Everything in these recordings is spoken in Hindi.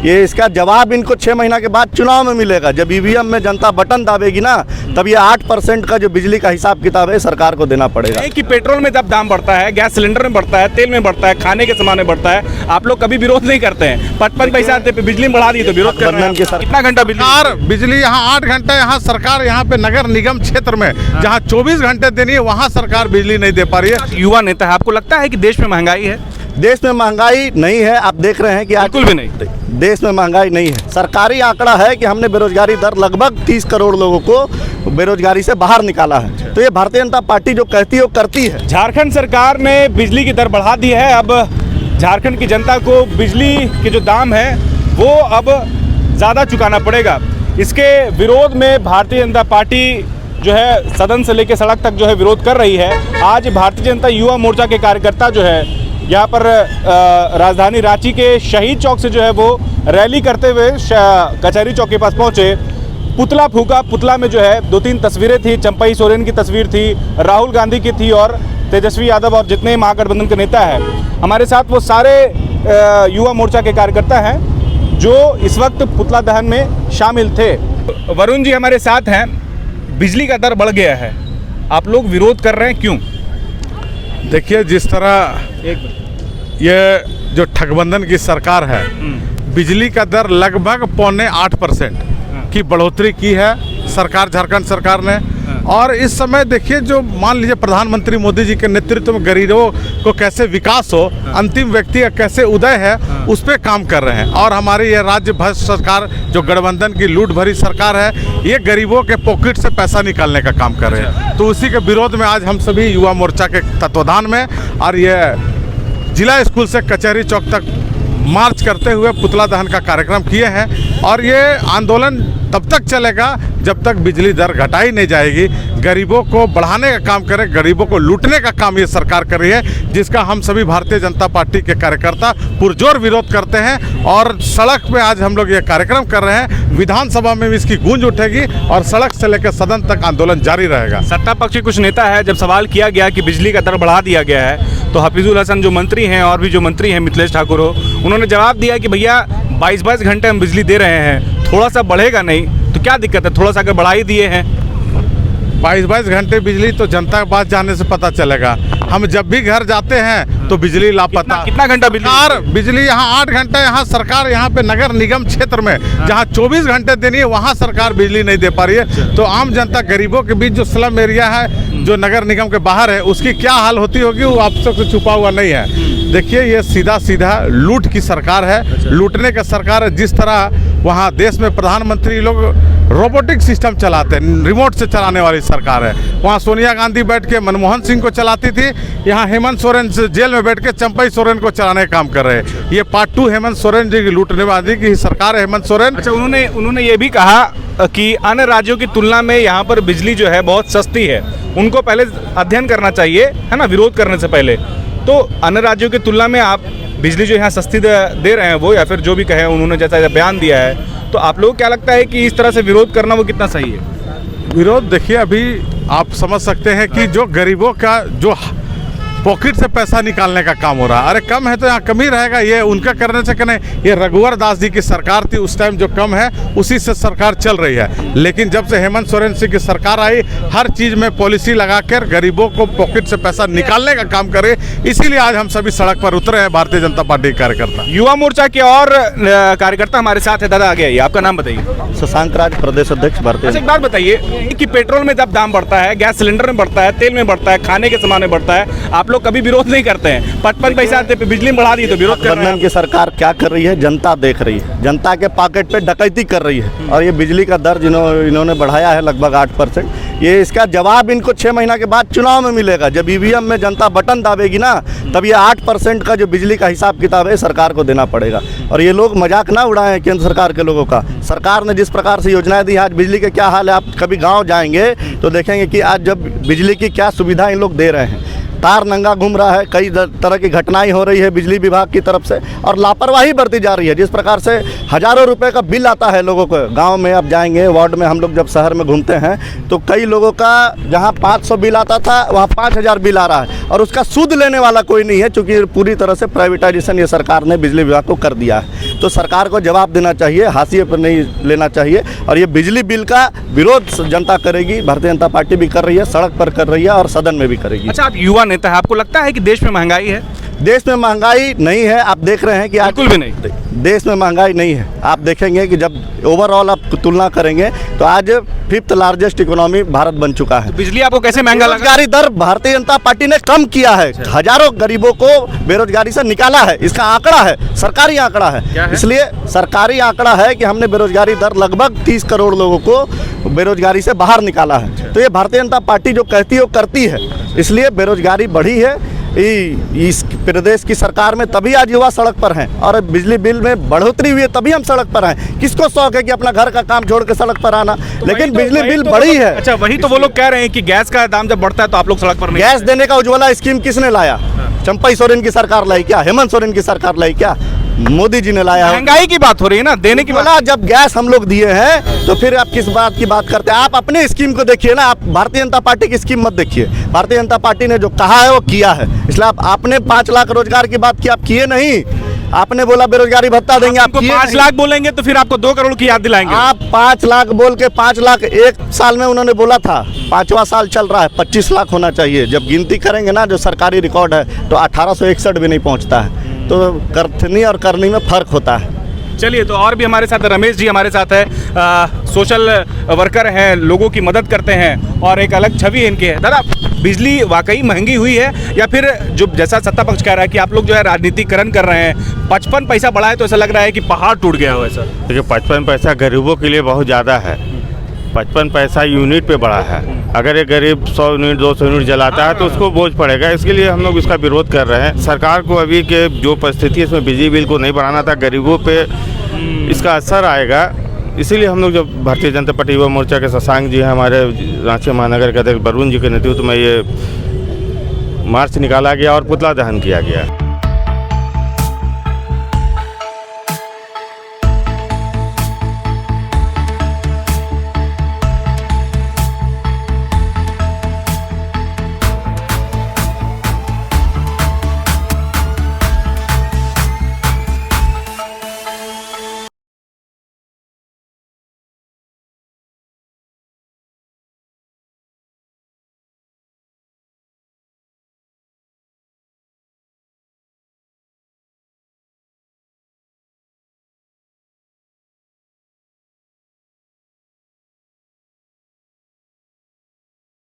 ये इसका जवाब इनको 6 महीना के बाद चुनाव में मिलेगा। जब ईवीएम में जनता बटन दाबेगी ना, तब ये 8% का जो बिजली का हिसाब किताब है सरकार को देना पड़ेगा। कि पेट्रोल में जब दाम बढ़ता है, गैस सिलेंडर में बढ़ता है, तेल में बढ़ता है, खाने के सामान में बढ़ता है, आप लोग कभी विरोध नहीं करते हैं। 55 पैसा बिजली में बढ़ा दी तो विरोध कर रहे हैं। कितना घंटा बिजली यहाँ 8 घंटे, यहाँ सरकार यहाँ पे नगर निगम क्षेत्र में जहाँ 24 घंटे देनी है, वहाँ सरकार बिजली नहीं दे पा रही है। युवा नेता है, आपको लगता है कि देश में महंगाई है? देश में महंगाई नहीं है। आप देख रहे हैं कि बिल्कुल भी नहीं, देश में महंगाई नहीं है। सरकारी आंकड़ा है कि हमने बेरोजगारी दर लगभग 30 करोड़ लोगों को बेरोजगारी से बाहर निकाला है। तो ये भारतीय जनता पार्टी जो कहती है वो करती है। झारखंड सरकार ने बिजली की दर बढ़ा दी है। अब झारखंड की जनता को बिजली के जो दाम है वो अब ज़्यादा चुकाना पड़ेगा। इसके विरोध में भारतीय जनता पार्टी जो है सदन से लेकर सड़क तक जो है विरोध कर रही है। आज भारतीय जनता युवा मोर्चा के कार्यकर्ता जो है यहाँ पर राजधानी रांची के शहीद चौक से जो है वो रैली करते हुए कचहरी चौक के पास पहुँचे। पुतला फूका। पुतला में जो है 2-3 तस्वीरें थी। चंपई सोरेन की तस्वीर थी, राहुल गांधी की थी और तेजस्वी यादव और जितने महागठबंधन के नेता हैं। हमारे साथ वो सारे युवा मोर्चा के कार्यकर्ता हैं जो इस वक्त पुतला दहन में शामिल थे। वरुण जी हमारे साथ हैं। बिजली का दर बढ़ गया है, आप लोग विरोध कर रहे हैं, क्यों? देखिए, जिस तरह ये जो ठगबंधन की सरकार है, बिजली का दर लगभग 7.25% की बढ़ोतरी की है सरकार, झारखंड सरकार ने। और इस समय देखिए, जो मान लीजिए प्रधानमंत्री मोदी जी के नेतृत्व में गरीबों को कैसे विकास हो, अंतिम व्यक्ति का कैसे उदय है, उस पर काम कर रहे हैं। और हमारी ये राज्य भ्रष्ट सरकार, जो गठबंधन की लूट भरी सरकार है, ये गरीबों के पॉकेट से पैसा निकालने का काम कर रहे हैं। तो उसी के विरोध में आज हम सभी युवा मोर्चा के तत्वाधान में और ये जिला स्कूल से कचहरी चौक तक मार्च करते हुए पुतला दहन का कार्यक्रम किए हैं। और ये आंदोलन तब तक चलेगा जब तक बिजली दर घटाई नहीं जाएगी। गरीबों को बढ़ाने का काम करे, गरीबों को लूटने का काम ये सरकार कर रही है, जिसका हम सभी भारतीय जनता पार्टी के कार्यकर्ता पुरजोर विरोध करते हैं। और सड़क पे आज हम लोग ये कार्यक्रम कर रहे हैं। विधानसभा में भी इसकी गूंज उठेगी और सड़क से लेकर सदन तक आंदोलन जारी रहेगा। सत्ता पक्ष के कुछ नेता है, जब सवाल किया गया कि बिजली का दर बढ़ा दिया गया है, तो हफीजुल हसन जो मंत्री हैं और भी जो मंत्री हैं मिथिलेश ठाकुर हो, उन्होंने जवाब दिया कि भैया 22 घंटे हम बिजली दे रहे हैं, थोड़ा सा बढ़ेगा नहीं तो क्या दिक्कत है, थोड़ा सा अगर बढ़ा ही दिए हैं। 22 घंटे बिजली तो जनता के पास जाने से पता चलेगा। हम जब भी घर जाते हैं तो बिजली लापता। कितना घंटा बिजली यहाँ 8 घंटे, यहाँ सरकार यहाँ पे नगर निगम क्षेत्र में जहाँ 24 घंटे देनी है, वहाँ सरकार बिजली नहीं दे पा रही है। तो आम जनता गरीबों के बीच जो स्लम एरिया है, जो नगर निगम के बाहर है, उसकी क्या हाल होती होगी वो आप सबसे छुपा हुआ नहीं है। देखिए, ये सीधा लूट की सरकार है, लूटने का सरकार है। जिस तरह वहाँ देश में प्रधानमंत्री लोग रोबोटिक सिस्टम चलाते हैं, रिमोट से चलाने वाली सरकार है। वहाँ सोनिया गांधी बैठ के मनमोहन सिंह को चलाती थी, यहाँ हेमंत सोरेन जेल में बैठ के चंपई सोरेन को चलाने का काम कर रहे हैं। ये पार्ट 2 हेमंत सोरेन जी की लूटने वाली की सरकार है, हेमंत सोरेन। अच्छा, उन्होंने ये भी कहा कि अन्य राज्यों की तुलना में यहाँ पर बिजली जो है बहुत सस्ती है, उनको पहले अध्ययन करना चाहिए, है ना, विरोध करने से पहले। तो अन्य राज्यों की तुलना में आप बिजली जो यहाँ सस्ती दे रहे हैं वो, या फिर जो भी कहे उन्होंने जैसा बयान दिया है, तो आप लोगों को क्या लगता है कि इस तरह से विरोध करना वो कितना सही है? विरोध देखिए, अभी आप समझ सकते हैं कि जो गरीबों का जो पॉकेट से पैसा निकालने का काम हो रहा है, अरे कम है तो यहाँ कम ही रहेगा। ये उनका करने से कने, ये रघुवर दास जी की सरकार थी उस टाइम, जो कम है उसी से सरकार चल रही है। लेकिन जब से हेमंत सोरेन सिंह की सरकार आई, हर चीज़ में पॉलिसी लगाकर गरीबों को पॉकेट से पैसा निकालने का काम करे। इसीलिए आज हम सभी सड़क पर उतरे हैं, भारतीय जनता पार्टी के कार्यकर्ता। युवा मोर्चा के और कार्यकर्ता हमारे साथ है। दादा आगे आइए, आपका नाम बताइए। शशांक राज, प्रदेश अध्यक्ष भारतीय। एक बात बताइए कि पेट्रोल में जब दाम बढ़ता है, गैस सिलेंडर में बढ़ता है, तेल में बढ़ता है, खाने के सामान में बढ़ता है, आप लोग कभी विरोध नहीं करते हैं। 55 पैसा बिजली में बढ़ा दी तो विरोध कर रहे हैं। की सरकार क्या कर रही है, जनता देख रही है। जनता के पॉकेट पे डकैती कर रही है। और ये बिजली का दर इन्होंने बढ़ाया है लगभग 8%, ये इसका जवाब इनको 6 महीना के बाद चुनाव में मिलेगा। जब ईवीएम में जनता बटन दाबेगी ना, तब ये 8% का जो बिजली का हिसाब किताब है सरकार को देना पड़ेगा। और ये लोग मजाक ना उड़ाएं केंद्र सरकार के लोगों का। सरकार ने जिस प्रकार से योजनाएं दी, आज बिजली के क्या हाल है, आप कभी गाँव जाएंगे तो देखेंगे कि आज जब बिजली की क्या सुविधा इन लोग दे रहे हैं। तार नंगा घूम रहा है, कई तरह की घटनाएं हो रही है बिजली विभाग की तरफ से और लापरवाही बरती जा रही है। जिस प्रकार से हज़ारों रुपए का बिल आता है लोगों को, गांव में आप जाएंगे वार्ड में, हम लोग जब शहर में घूमते हैं तो कई लोगों का जहां 500 बिल आता था वहां 5000 बिल आ रहा है और उसका सूद लेने वाला कोई नहीं है, क्योंकि पूरी तरह से प्राइवेटाइजेशन ये सरकार ने बिजली विभाग को कर दिया है। तो सरकार को जवाब देना चाहिए, हाशिए पर नहीं लेना चाहिए। और ये बिजली बिल का विरोध जनता करेगी, भारतीय जनता पार्टी भी कर रही है, सड़क पर कर रही है और सदन में भी करेगी। अच्छा, आप युवा नेता है, आपको लगता है कि देश में महंगाई है? देश में महंगाई नहीं है, आप देख रहे हैं कि बिल्कुल भी नहीं। देश में महंगाई नहीं है। आप देखेंगे कि जब ओवरऑल आप तुलना करेंगे तो आज 5th लार्जेस्ट इकोनॉमी भारत बन चुका है। तो बिजली आपको कैसे महंगा लगा? बेरोजगारी दर भारतीय जनता पार्टी ने कम किया है, हजारों गरीबों को बेरोजगारी से निकाला है। इसका आंकड़ा है, सरकारी आंकड़ा क्या है, है? इसलिए सरकारी आंकड़ा है कि हमने बेरोजगारी दर लगभग 30 करोड़ लोगों को बेरोजगारी से बाहर निकाला है। तो ये भारतीय जनता पार्टी जो कहती है वो करती है, इसलिए बेरोजगारी बढ़ी है इस प्रदेश की सरकार में, तभी आज युवा सड़क पर हैं और बिजली बिल में बढ़ोतरी हुई है तभी हम सड़क पर हैं। किसको शौक है कि अपना घर का काम छोड़ के सड़क पर आना, लेकिन बिजली बिल बढ़ी है। अच्छा, वही तो वो लोग कह रहे हैं कि गैस का दाम जब बढ़ता है तो आप लोग सड़क पर नहीं। गैस देने का उज्ज्वला स्कीम किसने लाया? चंपई सोरेन की सरकार लाई क्या? हेमंत सोरेन की सरकार लाई क्या? मोदी जी ने लाया है। महंगाई की बात हो रही है ना, देने की बात। बोला जब गैस हम लोग दिए हैं तो फिर आप किस बात की बात करते हैं? आप अपने स्कीम को देखिए ना, आप भारतीय जनता पार्टी की स्कीम मत देखिए। भारतीय जनता पार्टी ने जो कहा है वो किया है, इसलिए आपने 5 लाख रोजगार की बात की, आप किए नहीं। आपने बोला बेरोजगारी भत्ता देंगे, आप किए 5 नहीं। लाख बोलेंगे तो फिर आपको 2 करोड़ की याद दिलाएंगे। आप 5 लाख बोल के 5 लाख एक साल में उन्होंने बोला था, 5वां साल चल रहा है, 25 लाख होना चाहिए। जब गिनती करेंगे ना जो सरकारी रिकॉर्ड है तो 1861 भी नहीं पहुंचता है। तो करनी और करनी में फर्क होता है। चलिए, तो और भी हमारे साथ रमेश जी हमारे साथ है, सोशल वर्कर हैं, लोगों की मदद करते हैं और एक अलग छवि इनकी है। दादा, बिजली वाकई महंगी हुई है या फिर जो जैसा सत्ता पक्ष कह रहा है कि आप लोग जो है राजनीतिकरण कर रहे हैं, 55 पैसा बढ़ा है तो ऐसा लग रहा है कि पहाड़ टूट गया हो? ऐसा देखिए, 55 पैसा गरीबों के लिए बहुत ज़्यादा है। 55 पैसा यूनिट पे बढ़ा है। अगर एक गरीब 100 यूनिट 200 यूनिट जलाता है तो उसको बोझ पड़ेगा। इसके लिए हम लोग इसका विरोध कर रहे हैं। सरकार को अभी के जो परिस्थिति है इसमें बिजली बिल को नहीं बढ़ाना था, गरीबों पे इसका असर आएगा। इसीलिए हम लोग जब भारतीय जनता पार्टी युवा मोर्चा के शशांक जी हैं, हमारे रांची महानगर के अध्यक्ष वरुण जी के नेतृत्व में ये मार्च निकाला गया और पुतला दहन किया गया।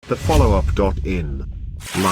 The follow-up.in